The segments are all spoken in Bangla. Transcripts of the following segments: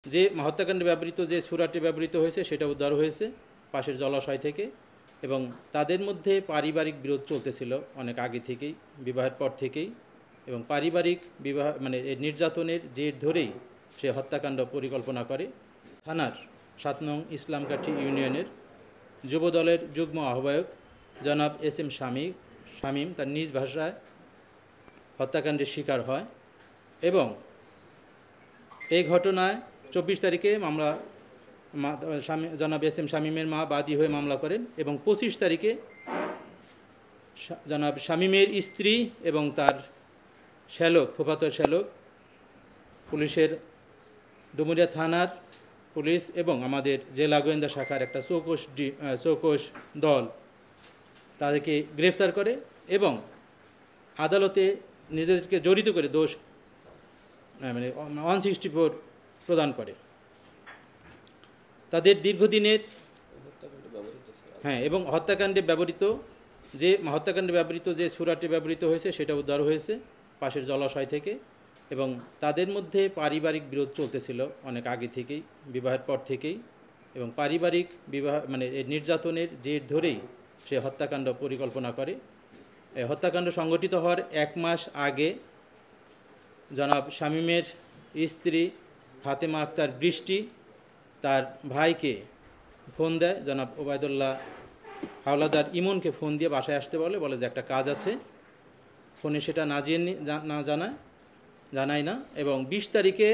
যে হত্যাকাণ্ডে ব্যবহৃত যে সূরাটি ব্যবহৃত হয়েছে সেটা উদ্ধার হয়েছে পাশের জলাশয় থেকে, এবং তাদের মধ্যে পারিবারিক বিরোধ চলতেছিল অনেক আগে থেকেই, বিবাহের পর থেকেই, এবং পারিবারিক বিবাহ মানে নির্যাতনের জের ধরেই সে হত্যাকাণ্ড পরিকল্পনা করে। থানার ৭ নং ইসলামকাঠি ইউনিয়নের যুবদলের যুগ্ম আহ্বায়ক জনাব এস এম শামীম তার নিজ ভাষায় হত্যাকাণ্ডের শিকার হয়, এবং এই ঘটনায় ২৪ তারিখে মামলা জনাব এস এম শামীমের মা বাদী হয়ে মামলা করেন, এবং ২৫ তারিখে জনাব শামীমের স্ত্রী এবং তার শ্যালক, ফুফাতো শ্যালক, পুলিশের ডুমুরিয়া থানার পুলিশ এবং আমাদের জেলা গোয়েন্দা শাখার একটা চৌকস দল তাদেরকে গ্রেফতার করে এবং আদালতে নিজেদেরকে জড়িত করে দোষ মানে 164 প্রদান করে। তাদের দীর্ঘদিনের এবং হত্যাকাণ্ডে ব্যবহৃত যে সূরাটি ব্যবহৃত হয়েছে সেটা উদ্ধার হয়েছে পাশের জলাশয় থেকে, এবং তাদের মধ্যে পারিবারিক বিরোধ চলতেছিল অনেক আগে থেকেই, বিবাহের পর থেকেই, এবং পারিবারিক বিবাহ মানে নির্যাতনের জের ধরেই সে হত্যাকাণ্ড পরিকল্পনা করে। এই হত্যাকাণ্ড সংঘটিত হওয়ার 1 মাস আগে জনাব শামীমের স্ত্রী ফাতেমা আক্তার বৃষ্টি তার ভাইকে ফোন দেয়, জনাব ওবায়দুল্লাহ হাওলাদার ইমনকে ফোন দিয়ে বাসায় আসতে বলে যে একটা কাজ আছে। ফোনে সেটা জানায় না, এবং 20 তারিখে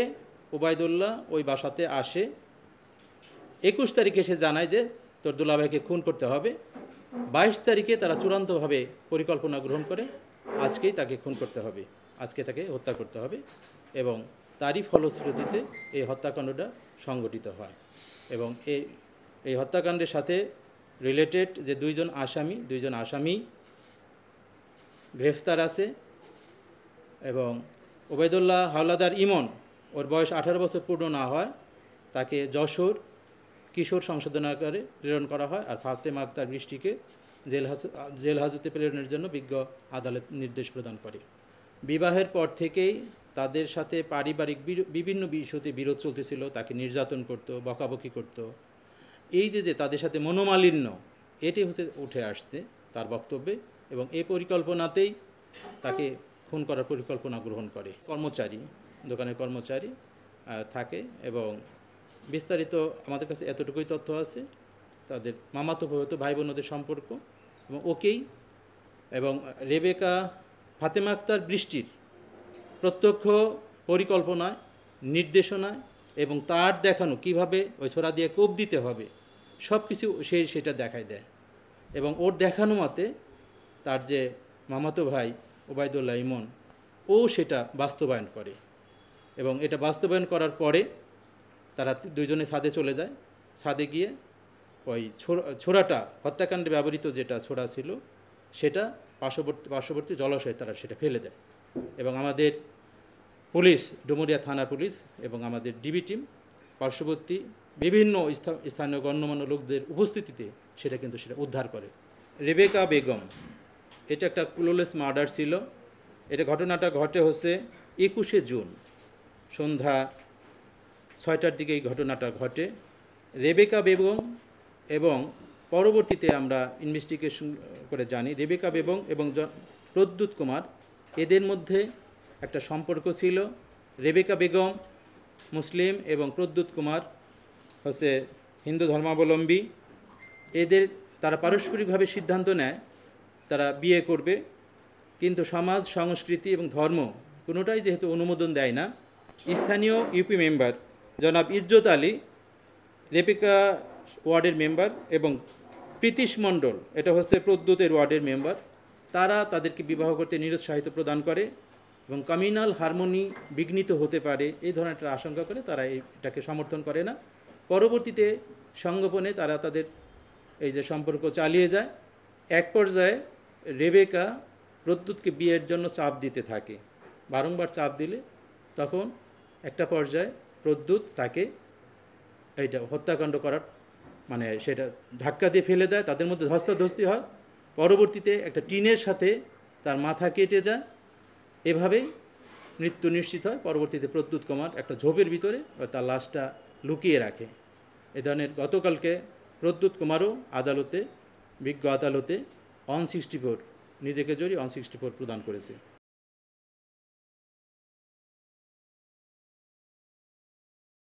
ওবায়দুল্লাহ ওই বাসাতে আসে। 21 তারিখে সে জানায় যে তোর দুলাভাইকে খুন করতে হবে। 22 তারিখে তারা চূড়ান্তভাবে পরিকল্পনা গ্রহণ করে আজকেই তাকে খুন করতে হবে, আজকে তাকে হত্যা করতে হবে, এবং তারই ফলশ্রুতিতে এই হত্যাকাণ্ডটা সংঘটিত হয়। এবং এই হত্যাকাণ্ডের সাথে রিলেটেড যে দুইজন আসামি গ্রেফতার আছে, এবং ওবায়দুল্লাহ হাওলাদার ইমন, ওর বয়স 18 বছর পূর্ণ না হয়, তাকে যশোর কিশোর সংশোধনাগারে প্রেরণ করা হয়, আর ফাতেমা আক্তার বৃষ্টিকে জেল হাজতে প্রেরণের জন্য বিজ্ঞ আদালত নির্দেশ প্রদান করে। বিবাহের পর থেকেই তাদের সাথে পারিবারিক বিভিন্ন বিষয়তে বিরোধ চলতেছিল, তাকে নির্যাতন করত, বকাবকি করত। এই যে তাদের সাথে মনোমালিন্য, এটি উঠে আসছে তার বক্তব্যে, এবং এই পরিকল্পনাতেই তাকে খুন করার পরিকল্পনা গ্রহণ করে। দোকানের কর্মচারী থাকে, এবং বিস্তারিত আমাদের কাছে এতটুকুই তথ্য আছে, তাদের মামাতো ভূতো ভাই বোনদের সম্পর্ক, এবং এবং রেবেকা ফাতেমা আক্তার বৃষ্টির প্রত্যক্ষ পরিকল্পনায়, নির্দেশনায়, এবং তার দেখানো কিভাবে ওই ছোরা দিয়ে কোপ দিতে হবে সব কিছু সেটা দেখায় দেয়, এবং ওর দেখানো মতে তার যে মামাতো ভাই ওবায়দুল্লাহ ইমন সেটা বাস্তবায়ন করে, এবং এটা বাস্তবায়ন করার পরে তারা দুইজনে ছাদে চলে যায়। ছাদে গিয়ে ওই ছোরাটা, হত্যাকাণ্ডে ব্যবহৃত যেটা ছোরা ছিল সেটা পার্শ্ববর্তী জলাশয়ে তারা সেটা ফেলে দেয়, এবং আমাদের পুলিশ, ডুমুরিয়া থানা পুলিশ এবং আমাদের ডিবি টিম পার্শ্ববর্তী বিভিন্ন স্থানীয় গণ্যমান্য লোকদের উপস্থিতিতে সেটা উদ্ধার করে। রেবেকা বেগম, এটা একটা ক্লুলেস মার্ডার ছিল। এটা ঘটনাটা ঘটে হচ্ছে 21শে জুন সন্ধ্যা 6টার দিকে এই ঘটনাটা ঘটে। রেবেকা বেগম, এবং পরবর্তীতে আমরা ইনভেস্টিগেশন করে জানি রেবেকা বেগম এবং প্রদ্যুৎ কুমার, এদের মধ্যে একটা সম্পর্ক ছিল। রেবেকা বেগম মুসলিম এবং প্রদ্যুৎ কুমার হচ্ছে হিন্দু ধর্মাবলম্বী। তারা পারস্পরিকভাবে সিদ্ধান্ত নেয় তারা বিয়ে করবে, কিন্তু সমাজ, সংস্কৃতি এবং ধর্ম কোনোটাই যেহেতু অনুমোদন দেয় না, স্থানীয় ইউপি মেম্বার জনাব ইজ্জত আলী, রেবেকা ওয়ার্ডের মেম্বার, এবং প্রীতিশ মণ্ডল, এটা হচ্ছে প্রদ্যুতের ওয়ার্ডের মেম্বার, তারা তাদেরকে বিবাহ করতে নিরুৎসাহিত প্রদান করে, এবং কমিউনাল হারমোনি বিঘ্নিত হতে পারে এই ধরনের একটা আশঙ্কা করে তারা এটাকে সমর্থন করে না। পরবর্তীতে সংগোপনে তারা তাদের এই যে সম্পর্ক চালিয়ে যায়। এক পর্যায়ে রেবেকা প্রদ্যুৎকে বিয়ের জন্য চাপ দিতে থাকে, বারংবার চাপ দিলে তখন একটা পর্যায়ে প্রদ্যুৎ তাকে এইটা হত্যাকাণ্ড করার মানে সেটা ধাক্কা দিয়ে ফেলে দেয়, তাদের মধ্যে ধস্তাধস্তি হয়। পরবর্তীতে একটা টিনের সাথে তার মাথা কেটে যায়। এভাবেই মৃত্যু নিশ্চিত হয়। পরবর্তীতে প্রদ্যুৎ কুমার একটা ঝোপের ভিতরে তার লাশটা লুকিয়ে রাখে। এ ধরনের গতকালকে প্রদ্যুৎ কুমারও আদালতে, বিজ্ঞ আদালতে 164 নিজেকে জড়িয়ে 164 প্রদান করেছে।